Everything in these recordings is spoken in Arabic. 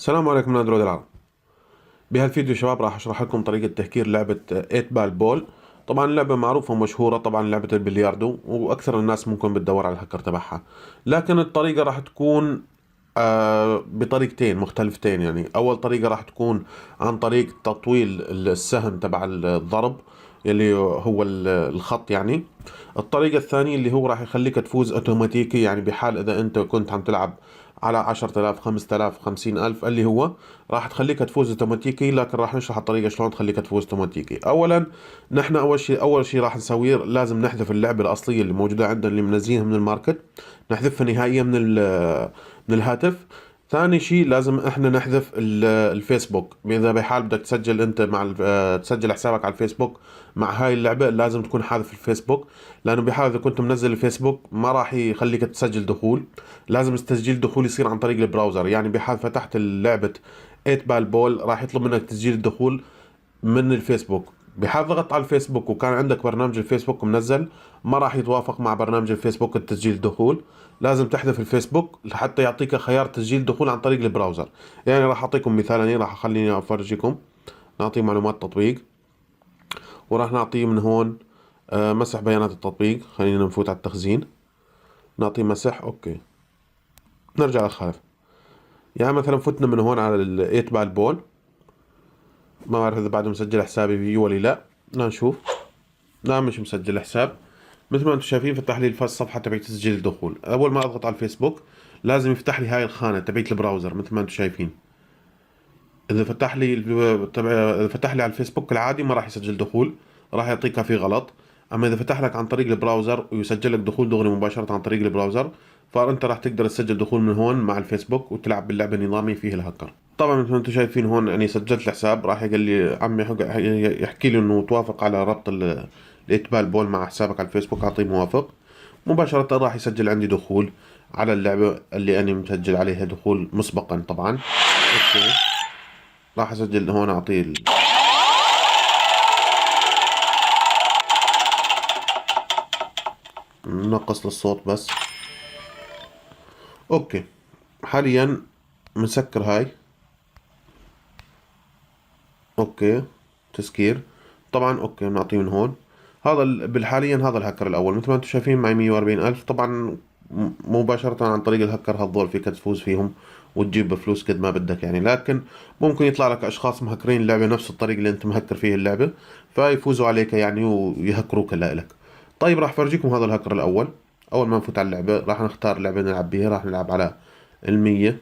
السلام عليكم من اندرويد العرب. بهالفيديو شباب راح اشرح لكم طريقة تهكير لعبة 8 بال بول. طبعا اللعبة معروفة ومشهورة، طبعا لعبة البلياردو، واكثر الناس ممكن بتدور على الهكر تبعها. لكن الطريقة راح تكون بطريقتين مختلفتين. يعني اول طريقة راح تكون عن طريق تطويل السهم تبع الضرب اللي هو الخط يعني. الطريقة الثانية اللي هو راح يخليك تفوز اوتوماتيكي، يعني بحال اذا انت كنت عم تلعب على 10,000 5,000 50,000 اللي هو راح تخليك تفوز اوتوماتيكي. لكن راح نشرح الطريقة شلون تخليك تفوز اوتوماتيكي. اولا نحن اول شيء راح نسويه لازم نحذف اللعبة الاصلية اللي موجودة عندنا اللي منزلينها من الماركت، نحذفها نهائيا من الهاتف. ثاني شيء لازم احنا نحذف الفيسبوك. اذا بحال بدك تسجل انت مع تسجل حسابك على الفيسبوك مع هاي اللعبة لازم تكون حاذف الفيسبوك، لانه بحال اذا كنت منزل الفيسبوك ما راح يخليك تسجل دخول. لازم تسجيل الدخول يصير عن طريق البراوزر، يعني بحال فتحت اللعبة 8 بال بول راح يطلب منك تسجيل الدخول من الفيسبوك. بحال ضغطت على الفيسبوك وكان عندك برنامج الفيسبوك منزل ما راح يتوافق مع برنامج الفيسبوك التسجيل الدخول. لازم تحذف الفيسبوك لحتى يعطيك خيار تسجيل الدخول عن طريق البراوزر. يعني راح اعطيكم مثال، راح اخليني افرجيكم. نعطيه معلومات تطبيق وراح نعطيه من هون مسح بيانات التطبيق. خلينا نفوت على التخزين، نعطيه مسح اوكي. نرجع للخلف. يعني مثلا فتنا من هون على الايت بال بول، ما بعرف اذا بعد مسجل حسابي فيه ولا لا. لا نشوف. لا مش مسجل حساب. مثل ما انتم شايفين فتح لي الصفحه تبعت تسجيل الدخول. اول ما اضغط على الفيسبوك لازم يفتح لي هاي الخانه تبعت البراوزر مثل ما انتم شايفين. اذا فتح لي اذا فتح لي على الفيسبوك العادي ما راح يسجل دخول، راح يعطيك فيه غلط. اما اذا فتح لك عن طريق البراوزر ويسجل لك دخول دغري مباشره عن طريق البراوزر، فانت راح تقدر تسجل دخول من هون مع الفيسبوك وتلعب باللعبه النظامي فيه الهكر. طبعا مثل ما انتم شايفين هون يعني سجلت الحساب، راح يقول لي عمي يحكي لي انه توافق على ربط الاتبال بول مع حسابك على الفيسبوك. اعطيه موافق مباشره، راح يسجل عندي دخول على اللعبه اللي انا مسجل عليها دخول مسبقا طبعا. اوكي راح اسجل هون اعطيه نقص للصوت بس. اوكي حاليا مسكر هاي. اوكي تسكير طبعا. اوكي بنعطيه من هون. هذا بالحاليا هذا الهكر الاول مثل ما انتم شايفين معي 140 الف طبعا. مباشرة عن طريق الهكر هذول فيك تفوز فيهم وتجيب فلوس قد ما بدك يعني. لكن ممكن يطلع لك اشخاص مهكرين اللعبة نفس الطريقة اللي انت مهكر فيه اللعبة، فيفوزوا عليك يعني ويهكروك لك. طيب راح فرجيكم هذا الهكر الاول. اول ما نفوت على اللعبة راح نختار لعبة نلعب بيها. راح نلعب على المية.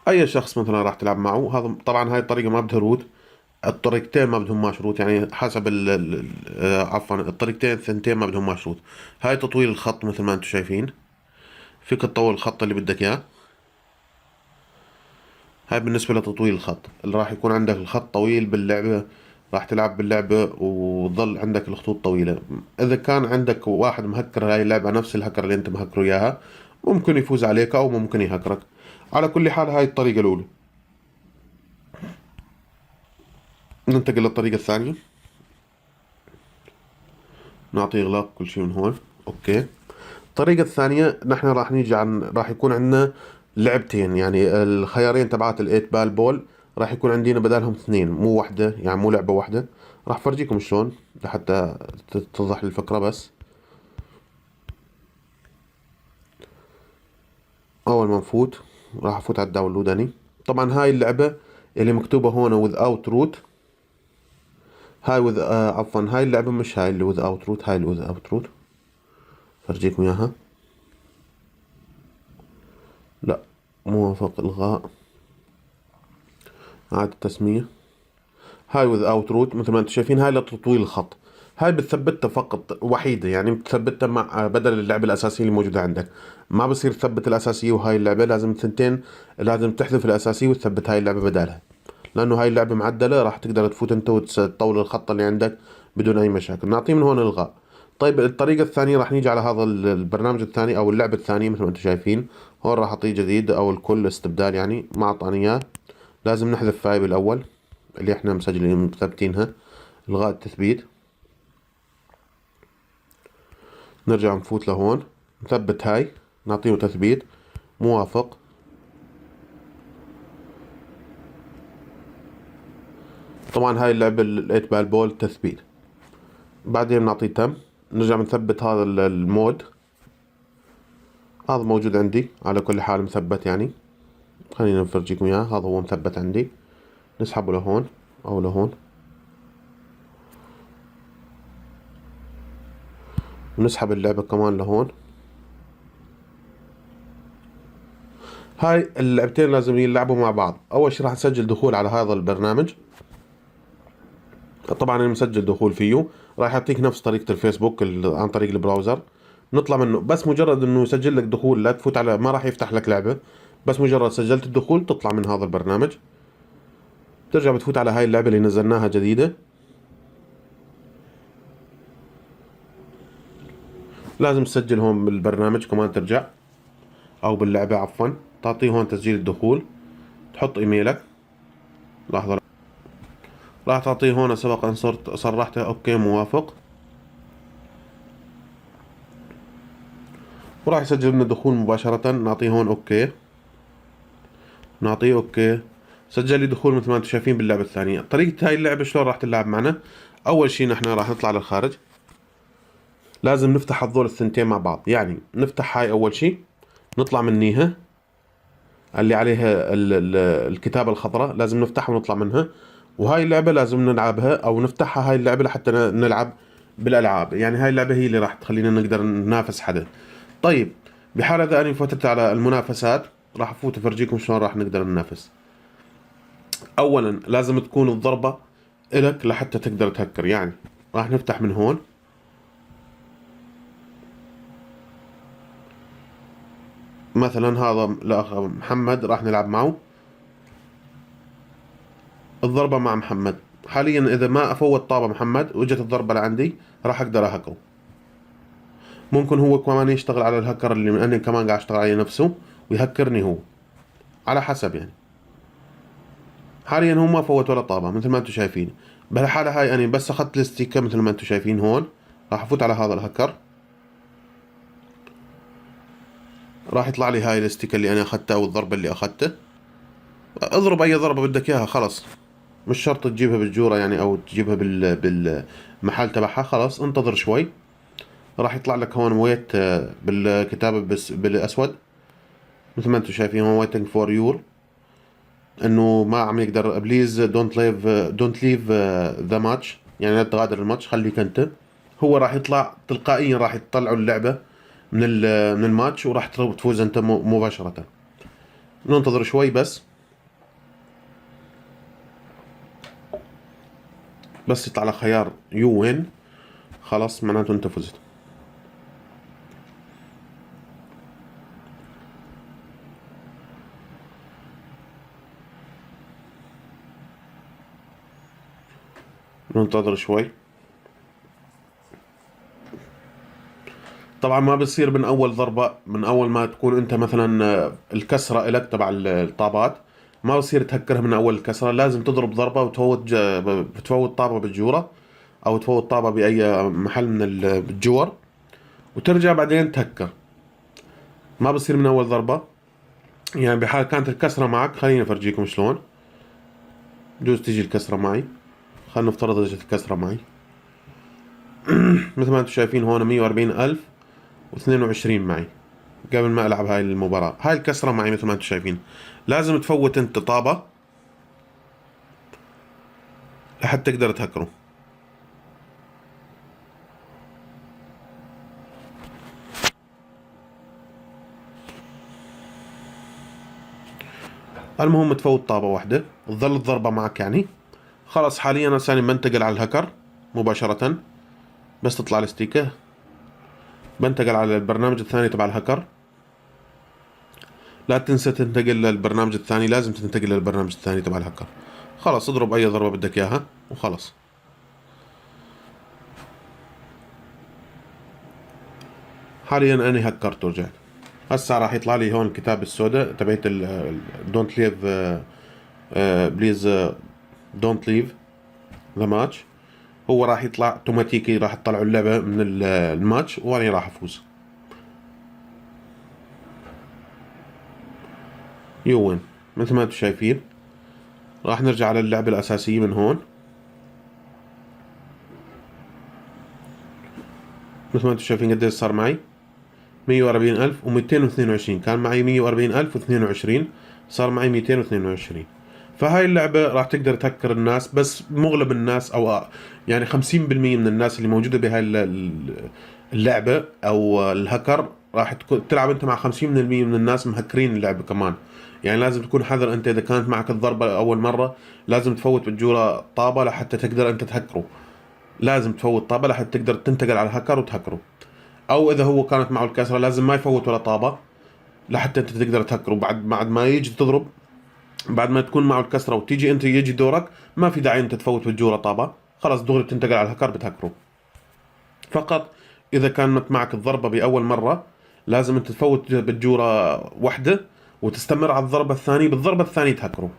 اي شخص مثلا راح تلعب معه. هذا طبعا هاي الطريقة ما بدها روت. الطريقتين ما بدهم مشروط، يعني حسب عفوا الطريقتين الثنتين ما بدهم مشروط. هاي تطويل الخط مثل ما انتم شايفين، فيك تطول الخط اللي بدك اياه. هاي بالنسبة لتطويل الخط اللي راح يكون عندك الخط طويل باللعبة، راح تلعب باللعبة وظل عندك الخطوط طويلة. إذا كان عندك واحد مهكر هاي اللعبة نفس الهكر اللي أنت مهكره إياها ممكن يفوز عليك أو ممكن يهكرك. على كل حال هاي الطريقة الأولى. ننتقل للطريقة الثانية. نعطي إغلاق كل شيء من هون. أوكي. الطريقة الثانية نحن راح نيجي راح يكون عندنا لعبتين، يعني الخيارين تبعات الايت بال بول راح يكون عندنا بدالهم اثنين مو واحدة، يعني مو لعبة واحدة. راح فرجيكم شلون لحتى تتضح الفكرة بس. أول ما نفوت راح أفوت على الداونلود أني. طبعا هاي اللعبة اللي مكتوبة هون without root. هاي عفوا هاي اللعبة مش هاي اللي without root، هاي اللي without root. فرجيكم إياها. لا موافق إلغاء إعادة تسمية. هاي وذ اوت روت مثل ما انتم شايفين هاي لتطويل الخط. هاي بتثبتها فقط وحيدة، يعني بتثبتها مع بدل اللعبة الأساسية اللي موجودة عندك. ما بصير تثبت الأساسية وهاي اللعبة، لازم ثنتين. لازم تحذف الأساسية وتثبت هاي اللعبة بدالها، لأنه هاي اللعبة معدلة راح تقدر تفوت انت وتطول الخط اللي عندك بدون أي مشاكل. نعطيه من هون إلغاء. طيب الطريقة الثانية راح نيجي على هذا البرنامج الثاني أو اللعبة الثانية مثل ما انتم شايفين. هون راح أعطيه جديد أو الكل استبدال، يعني ما أعطاني إياه. لازم نحذف هاي بالأول اللي احنا مسجلين مثبتينها. الغاء التثبيت. نرجع نفوت لهون نثبت هاي. نعطيه تثبيت موافق. طبعا هاي اللعبة ال8 بال بول تثبيت. بعدين بنعطيه تم، نرجع بنثبت هذا المود. هذا موجود عندي على كل حال مثبت يعني. خلينا نفرجيكم اياه، هذا هو مثبت عندي. نسحبه لهون او لهون، ونسحب اللعبة كمان لهون. هاي اللعبتين لازم يلعبوا مع بعض. اول شي راح نسجل دخول على هذا البرنامج. طبعا انا مسجل دخول فيه، راح يعطيك نفس طريقة الفيسبوك عن طريق البراوزر. نطلع منه، بس مجرد انه يسجل لك دخول، لا تفوت على، ما راح يفتح لك لعبة. بس مجرد سجلت الدخول تطلع من هذا البرنامج، ترجع بتفوت على هاي اللعبة اللي نزلناها جديدة. لازم تسجل هون بالبرنامج كمان، ترجع او باللعبة عفوا، تعطيه هون تسجيل الدخول، تحط ايميلك. لحظة، راح تعطيه هون سبق ان صرحت اوكي موافق، وراح يسجل لنا الدخول مباشرة. نعطيه هون اوكي، نعطيه اوكي، سجل لي دخول مثل ما انتم شايفين باللعبة الثانية. طريقة هاي اللعبة شلون راح تلعب معنا؟ اول شي نحن راح نطلع للخارج، لازم نفتح هذول الثنتين مع بعض. يعني نفتح هاي اول شي، نطلع منيها اللي عليها الكتابة الخضراء، لازم نفتحها ونطلع منها. وهاي اللعبة لازم نلعبها او نفتحها هاي اللعبة لحتى نلعب بالالعاب. يعني هاي اللعبة هي اللي راح تخلينا نقدر ننافس حدا. طيب، بحال اذا اني فتت على المنافسات، راح افوت افرجيكم شلون راح نقدر ننافس. اولا لازم تكون الضربة الك لحتى تقدر تهكر. يعني راح نفتح من هون، مثلا هذا الاخ محمد راح نلعب معه. الضربة مع محمد حاليا، اذا ما افوت طابة محمد واجت الضربة لعندي، راح اقدر اهكره. ممكن هو كمان يشتغل على الهكر اللي انا كمان قاعد اشتغل عليه نفسه، ويهكرني هو، على حسب يعني. حاليا هو ما فوت ولا طابة مثل ما انتم شايفين. بهالحالة هاي انا بس اخذت الاستيكة مثل ما انتم شايفين هون، راح افوت على هذا الهكر، راح يطلع لي هاي الاستيكة اللي انا اخذتها او الضربة اللي اخذتها. اضرب اي ضربة بدك اياها خلص، مش شرط تجيبها بالجورة يعني او تجيبها بالمحل تبعها. خلاص انتظر شوي، راح يطلع لك هون ويت بالكتابة بس بالاسود مثل ما انتم شايفين هون waiting for your، انه ما عم يقدر. بليز دونت ليف ذا ماتش، يعني لا تغادر الماتش، خليك انت. هو راح يطلع تلقائيا، راح يطلعوا اللعبة من من الماتش، وراح تفوز انت مباشرة. ننتظر شوي بس يطلع لك خيار يو وين، خلاص معناته انت فزت. ننتظر شوي. طبعا ما بصير من اول ضربة، من اول ما تكون انت مثلا الكسرة الك تبع الطابات، ما بصير تهكرها من اول الكسرة. لازم تضرب ضربة وتفوت تفوت طابة بالجورة، او تفوت طابة باي محل من الجور، وترجع بعدين تهكر. ما بصير من اول ضربة. يعني بحال كانت الكسرة معك، خليني افرجيكم شلون. بجوز تيجي الكسرة معي، خلينا نفترض اجت الكسرة معي. مثل ما انتم شايفين هون 140,022 معي قبل ما العب هاي المباراة. هاي الكسرة معي مثل ما انتم شايفين. لازم تفوت انت طابة لحتى تقدر تهكره. المهم تفوت طابة واحدة، تظل الضربة معك يعني. خلاص حاليا انا ثاني بنتقل على الهكر مباشرة. بس تطلع الاستيكة، بنتقل على البرنامج الثاني تبع الهكر. لا تنسى تنتقل للبرنامج الثاني، لازم تنتقل للبرنامج الثاني تبع الهكر. خلاص اضرب اي ضربة بدك اياها وخلاص. حاليا انا هكرت ورجعت. هسا راح يطلع لي هون الكتاب السوداء تبعت دونت ليف، بليز دونت ليف ذا ماتش. هو راح يطلع اوتوماتيكي، راح تطلعوا اللعبة من الماتش وانا راح افوز. يوين مثل ما انتم شايفين. راح نرجع على اللعبة الاساسية من هون. مثل ما انتم شايفين قديش صار معي 140,000 و222. كان معي 140,000 و22 صار معي 222. فهاي اللعبة راح تقدر تهكر الناس، بس مغلب الناس او يعني 50% من الناس اللي موجودة بهاي اللعبة او الهكر راح تلعب انت مع 50% من الناس مهكرين اللعبة كمان. يعني لازم تكون حذر انت، اذا كانت معك الضربة اول مرة لازم تفوت بالجورة طابة لحتى تقدر انت تهكره. لازم تفوت طابة لحتى تقدر تنتقل على الهكر وتهكره. او اذا هو كانت معه الكسرة لازم ما يفوت ولا طابة لحتى انت تقدر تهكره. بعد ما يجي تضرب، بعد ما تكون معه الكسرة وتيجي انت يجي دورك، ما في داعي انت تفوت بالجورة طابة، خلاص دغري بتنتقل على الهكر بتهكره. فقط اذا كانت معك الضربة باول مرة لازم انت تفوت بالجورة واحدة وتستمر على الضربة الثانية، بالضربة الثانية تهكره.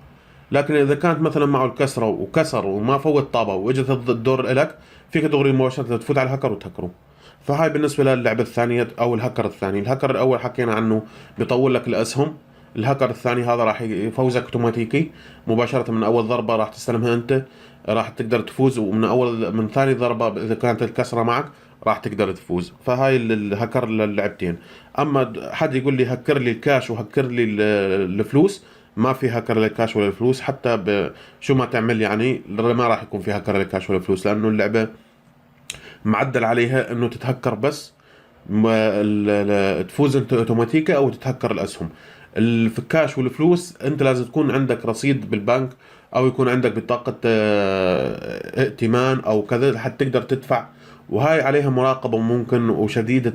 لكن اذا كانت مثلا معه الكسرة وكسر وما فوت طابة واجت الدور لك، فيك دغري مباشرة تفوت على الهكر وتهكره. فهاي بالنسبة للعبة الثانية او الهكر الثاني. الهكر الاول حكينا عنه بيطول لك الاسهم. الهكر الثاني هذا راح يفوزك اوتوماتيكي مباشرة من اول ضربة راح تستلمها انت، راح تقدر تفوز، ومن من ثاني ضربة اذا كانت الكسرة معك راح تقدر تفوز. فهاي الهكر للعبتين. اما حد يقول لي هكر لي الكاش وهكر لي الفلوس، ما في هكر للكاش ولا الفلوس. حتى شو ما تعمل يعني ما راح يكون في هكر للكاش ولا الفلوس، لانه اللعبة معدل عليها انه تتهكر بس تفوز انت اوتوماتيكا او تتهكر الاسهم. الكاش والفلوس انت لازم تكون عندك رصيد بالبنك او يكون عندك بطاقة ائتمان او كذا حتى تقدر تدفع، وهاي عليها مراقبة ممكن وشديدة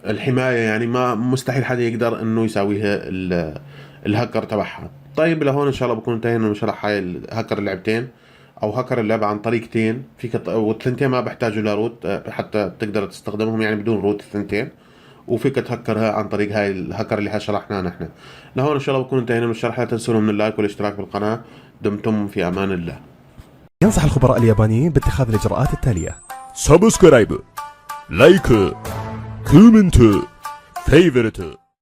الحماية. يعني ما مستحيل حدا يقدر انه يساويها الهكر تبعها. طيب لهون ان شاء الله بكون انتهينا من شرح هاي الهكر اللعبتين او هكر اللعبة عن طريقتين. والثنتين ما بحتاجوا لروت حتى تقدر تستخدمهم، يعني بدون روت الثنتين، وفيك تهكرها عن طريق هاي الهكر اللي شرحناه نحن. لهون ان شاء الله بكون انتهينا من الشرح. لا تنسون من اللايك والاشتراك بالقناة. دمتم في امان الله. ينصح الخبراء اليابانيين باتخاذ الإجراءات التالية: سبسكرايب، لايك، كومنت، فيفورت.